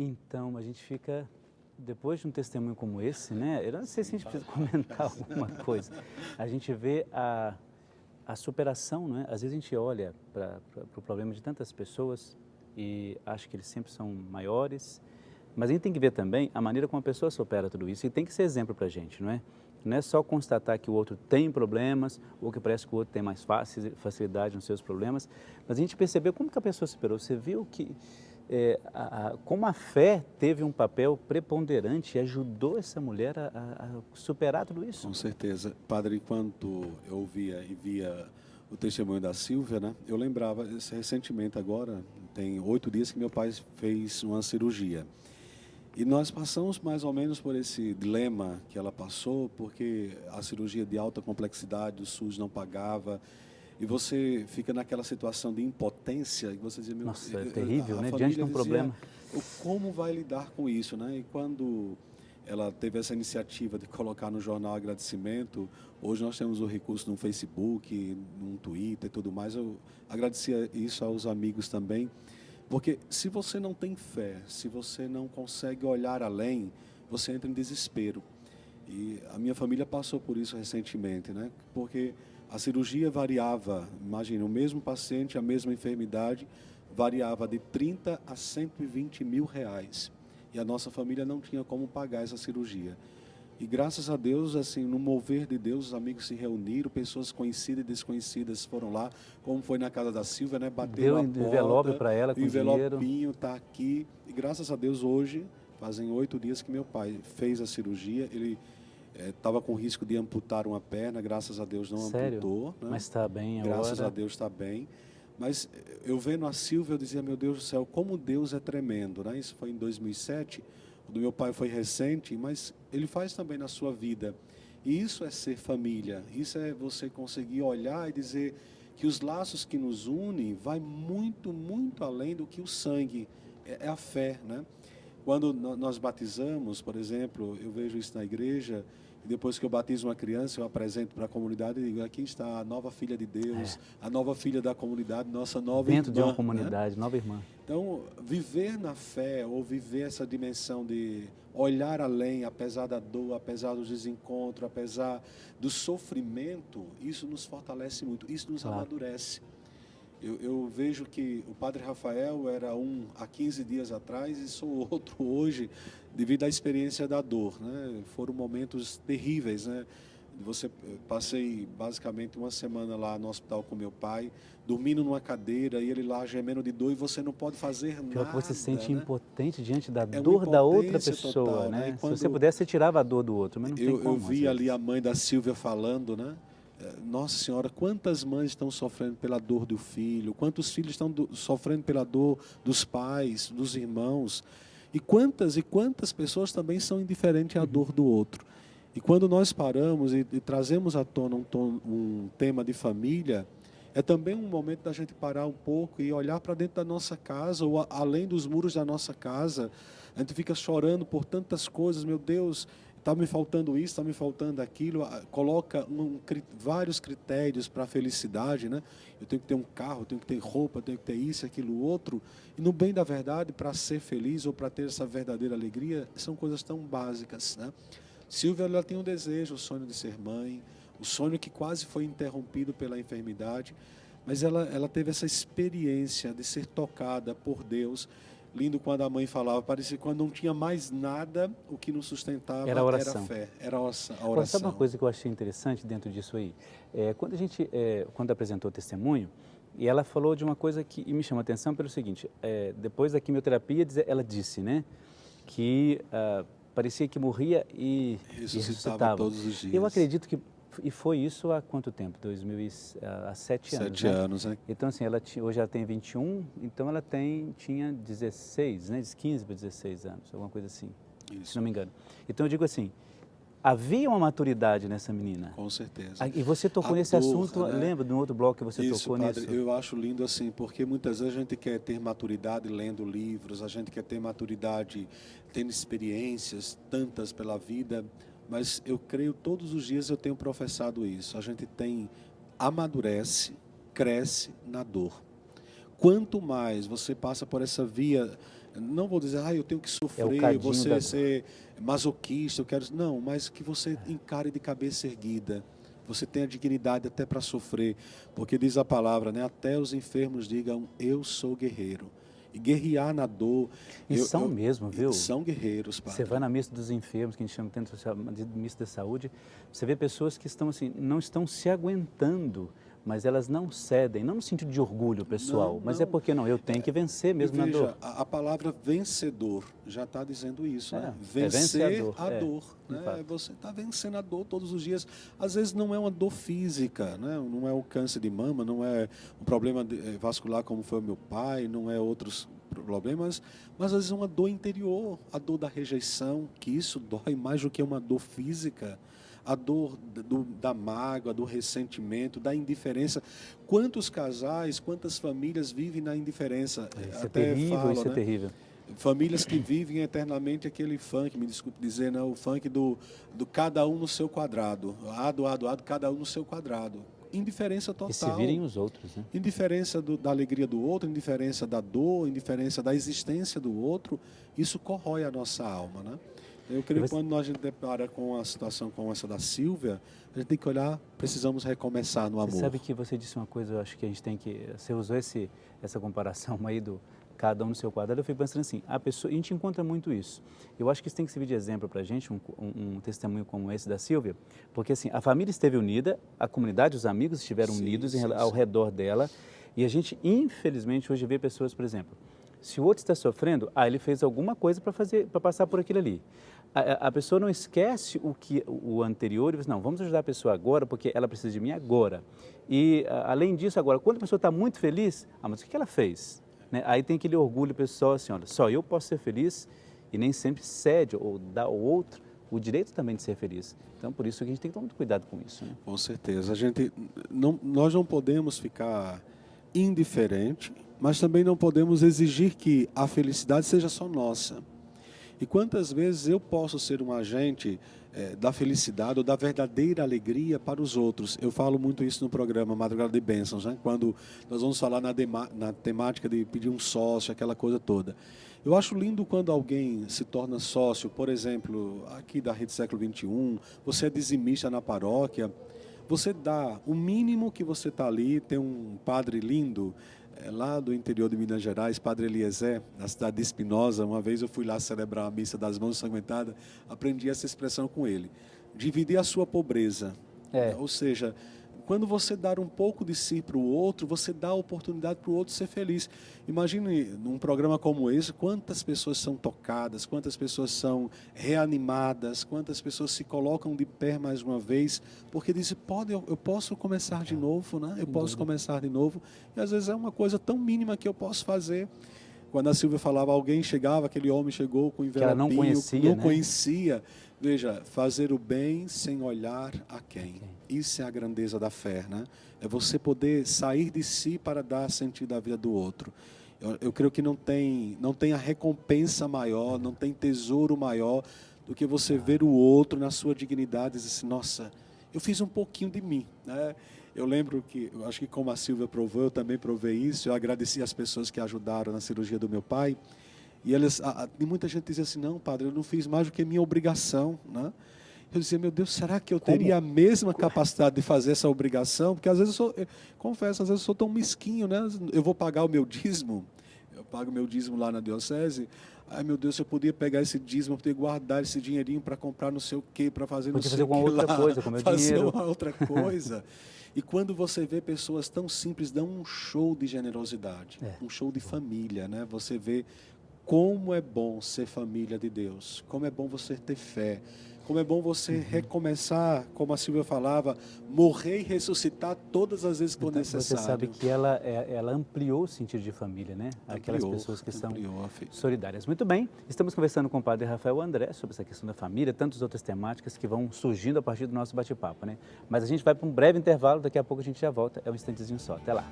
Então, a gente fica, depois de um testemunho como esse, né? Eu não sei se a gente precisa comentar alguma coisa. A gente vê a superação, né? Às vezes a gente olha para o problema de tantas pessoas e acha que eles sempre são maiores, mas a gente tem que ver também a maneira como a pessoa supera tudo isso e tem que ser exemplo para a gente, não é? Não é só constatar que o outro tem problemas ou que parece que o outro tem mais facilidade nos seus problemas, mas a gente percebeu como que a pessoa superou. Você viu que como a fé teve um papel preponderante e ajudou essa mulher a superar tudo isso? Com certeza. Padre, enquanto eu ouvia e via o testemunho da Silvia, né, eu lembrava, recentemente agora, tem 8 dias que meu pai fez uma cirurgia. E nós passamos mais ou menos por esse dilema que ela passou, porque a cirurgia de alta complexidade, o SUS não pagava, e você fica naquela situação de impotência, e você dizia, Nossa, é terrível, a né? Diante de família um dizia, problema. como vai lidar com isso, né? E quando ela teve essa iniciativa de colocar no jornal agradecimento, hoje nós temos o recurso no Facebook, no Twitter e tudo mais, eu agradecia isso aos amigos também, porque se você não tem fé, se você não consegue olhar além, você entra em desespero. E a minha família passou por isso recentemente, né? Porque a cirurgia variava, imagina, o mesmo paciente, a mesma enfermidade, variava de 30 a 120 mil reais. E a nossa família não tinha como pagar essa cirurgia. E graças a Deus, assim, no mover de Deus, os amigos se reuniram, pessoas conhecidas e desconhecidas foram lá, como foi na casa da Silvia, né? Bateram Deu a envelope porta, para ela o com dinheiro. envelopinho está aqui. E graças a Deus, hoje, fazem 8 dias que meu pai fez a cirurgia, ele estava com risco de amputar uma perna, graças a Deus não Sério? amputou, né? Mas está bem Graças a agora. Deus está bem. Mas eu vendo a Silvia, eu dizia, meu Deus do céu, como Deus é tremendo, né? Isso foi em 2007, o do meu pai foi recente, mas ele faz também na sua vida. E isso é ser família, isso é você conseguir olhar e dizer que os laços que nos unem vai muito, muito além do que o sangue, é a fé, né? Quando nós batizamos, por exemplo, eu vejo isso na igreja, e depois que eu batizo uma criança, eu apresento para a comunidade e digo, aqui está a nova filha de Deus, a nova filha da comunidade, nossa nova Dentro de uma irmã, né? comunidade, nova irmã. Então, viver na fé, ou viver essa dimensão de olhar além, apesar da dor, apesar do desencontro, apesar do sofrimento, isso nos fortalece muito, isso nos Claro. amadurece. Eu vejo que o Padre Rafael era um há 15 dias atrás e sou outro hoje, devido à experiência da dor, né? Foram momentos terríveis, né? Passei basicamente uma semana lá no hospital com meu pai, dormindo numa cadeira e ele lá gemendo de dor e você não pode fazer Pior que você nada, se sente né? impotente diante da É uma dor da outra impotência pessoa, total, né? E né? Se você quando pudesse, você tirava a dor do outro, mas não tem eu como, às vi ali vezes. a mãe da Silvia falando, né? Nossa Senhora, quantas mães estão sofrendo pela dor do filho, quantos filhos estão sofrendo pela dor dos pais, dos irmãos, e quantas pessoas também são indiferentes à dor do outro. E quando nós paramos e trazemos à tona um tema de família, é também um momento da gente parar um pouco e olhar para dentro da nossa casa, ou além dos muros da nossa casa. A gente fica chorando por tantas coisas, meu Deus, está me faltando isso, está me faltando aquilo. Coloca vários critérios para a felicidade, né? Eu tenho que ter um carro, eu tenho que ter roupa, eu tenho que ter isso, aquilo, outro. E no bem da verdade, para ser feliz ou para ter essa verdadeira alegria, são coisas tão básicas, né? Silvia, ela tem um desejo, o sonho de ser mãe, o sonho que quase foi interrompido pela enfermidade, mas ela teve essa experiência de ser tocada por Deus. Lindo quando a mãe falava, parecia que quando não tinha mais nada, o que nos Era a sustentava era a oração. fé, era a Agora, sabe uma oração. coisa que eu achei interessante dentro disso aí? Quando a gente, quando apresentou o testemunho, e ela falou de uma coisa que me chama a atenção pelo seguinte, depois da quimioterapia, ela disse, né, que parecia que morria e Ressuscitava ressuscitava. todos os Eu dias. acredito que, e foi isso há quanto tempo? Há 7 anos, 7 né? anos, né? Então, assim, hoje ela tem 21, então ela tinha 16, né, de 15 para 16 anos, alguma coisa assim, se Isso, não me engano. Então, eu digo assim, havia uma maturidade nessa menina. com certeza. E você tocou A nesse dor, assunto, né? lembra de um outro bloco que você Isso, tocou padre, nisso? eu acho lindo assim, porque muitas vezes a gente quer ter maturidade lendo livros, a gente quer ter maturidade tendo experiências tantas pela vida, mas eu creio todos os dias eu tenho professado isso. A gente amadurece, cresce na dor. Quanto mais você passa por essa via não vou dizer, eu tenho que sofrer, você ser masoquista, eu quero... Não, mas que você encare de cabeça erguida. Você tem a dignidade até para sofrer, porque diz a palavra, né? Até os enfermos digam, eu sou guerreiro. E guerrear na dor... são mesmo, viu? São guerreiros, padre. Você vai na missa dos enfermos, que a gente chama de missa da saúde, você vê pessoas que estão assim, não estão se aguentando, mas elas não cedem, não no sentido de orgulho pessoal, mas é porque eu tenho que vencer mesmo na dor. A palavra vencedor já está dizendo isso, né? Vencer a dor. Né? Você está vencendo a dor todos os dias. Às vezes não é uma dor física, né? Não é um câncer de mama, não é um problema vascular como foi o meu pai, não é outros problemas, mas às vezes é uma dor interior, a dor da rejeição, que isso dói mais do que uma dor física. A dor da mágoa, do ressentimento, da indiferença. Quantos casais, quantas famílias vivem na indiferença? Isso é terrível, isso é terrível. Famílias que vivem eternamente aquele funk, me desculpe dizer, o funk do cada um no seu quadrado. Ado, cada um no seu quadrado. Indiferença total. E se virem os outros, né? Indiferença da alegria do outro, indiferença da dor, indiferença da existência do outro. Isso corrói a nossa alma, né? Eu creio que quando a gente depara com uma situação como essa da Sílvia, a gente tem que olhar, precisamos recomeçar no amor. Você sabe que você disse uma coisa, eu acho que a gente tem que... Você usou essa comparação aí do cada um no seu quadrado, eu fico pensando assim, a gente encontra muito isso. Eu acho que isso tem que servir de exemplo para a gente, um testemunho como esse da Sílvia, porque assim, a família esteve unida, a comunidade, os amigos estiveram unidos ao redor dela, e a gente, infelizmente, hoje vê pessoas, por exemplo, se o outro está sofrendo, ele fez alguma coisa para passar por aquilo ali. A pessoa não esquece o anterior e diz, não, vamos ajudar a pessoa agora, porque ela precisa de mim agora. E, além disso, agora, quando a pessoa está muito feliz, mas o que ela fez? Né? Aí tem aquele orgulho pessoal assim, olha, só eu posso ser feliz e nem sempre cede ou dá ao outro o direito também de ser feliz. Então, por isso que a gente tem que tomar muito cuidado com isso. Né? Com certeza. Nós não podemos ficar indiferente, mas também não podemos exigir que a felicidade seja só nossa. E quantas vezes eu posso ser um agente da felicidade ou da verdadeira alegria para os outros? Eu falo muito isso no programa Madrugada de Bênçãos, né? Quando nós vamos falar na temática de pedir um sócio, aquela coisa toda. Eu acho lindo quando alguém se torna sócio, por exemplo, aqui da Rede Século XXI, você é dizimista na paróquia, você dá o mínimo que você está ali, tem um padre lindo, lá do interior de Minas Gerais, Padre Eliezer, na cidade de Espinosa. Uma vez eu fui lá celebrar a missa das mãos ensanguentadas, aprendi essa expressão com ele. Dividir a sua pobreza. Ou seja, quando você dar um pouco de si para o outro, você dá a oportunidade para o outro ser feliz. Imagine, num programa como esse, quantas pessoas são tocadas, quantas pessoas são reanimadas, quantas pessoas se colocam de pé mais uma vez, porque dizem, eu posso começar de novo, né? Eu posso começar de novo. E às vezes é uma coisa tão mínima que eu posso fazer. Quando a Sílvia falava, alguém chegava, aquele homem chegou com envelopinho, que ela não conhecia. Veja, fazer o bem sem olhar a quem. Isso é a grandeza da fé, né? É você poder sair de si para dar sentido à vida do outro. Eu creio que não tem a recompensa maior, não tem tesouro maior do que você ver o outro na sua dignidade e dizer assim, nossa, eu fiz um pouquinho de mim, né? Eu lembro que, eu acho que como a Sílvia provou, eu também provei isso, eu agradeci as pessoas que ajudaram na cirurgia do meu pai, e muita gente dizia assim, não, padre, eu não fiz mais do que minha obrigação, né? Eu dizia, meu Deus, será que eu teria a mesma capacidade de fazer essa obrigação? Porque às vezes confesso, às vezes eu sou tão mesquinho, né? Eu vou pagar o meu dízimo, eu pago o meu dízimo lá na diocese, ai meu Deus, eu podia pegar esse dízimo, eu podia guardar esse dinheirinho para comprar não sei o quê, para fazer não sei o que lá. Outra coisa, com meu fazer dinheiro. uma outra coisa. E quando você vê pessoas tão simples, dão um show de generosidade, um show de família, né? Você vê como é bom ser família de Deus, como é bom você ter fé, como é bom você recomeçar, como a Sílvia falava, morrer e ressuscitar todas as vezes que for necessário. Você sabe que ela ampliou o sentido de família, né? Aquelas pessoas que são solidárias. Muito bem, estamos conversando com o padre Rafael André sobre essa questão da família, tantas outras temáticas que vão surgindo a partir do nosso bate-papo, né? Mas a gente vai para um breve intervalo, daqui a pouco a gente já volta, é um instantezinho só. Até lá.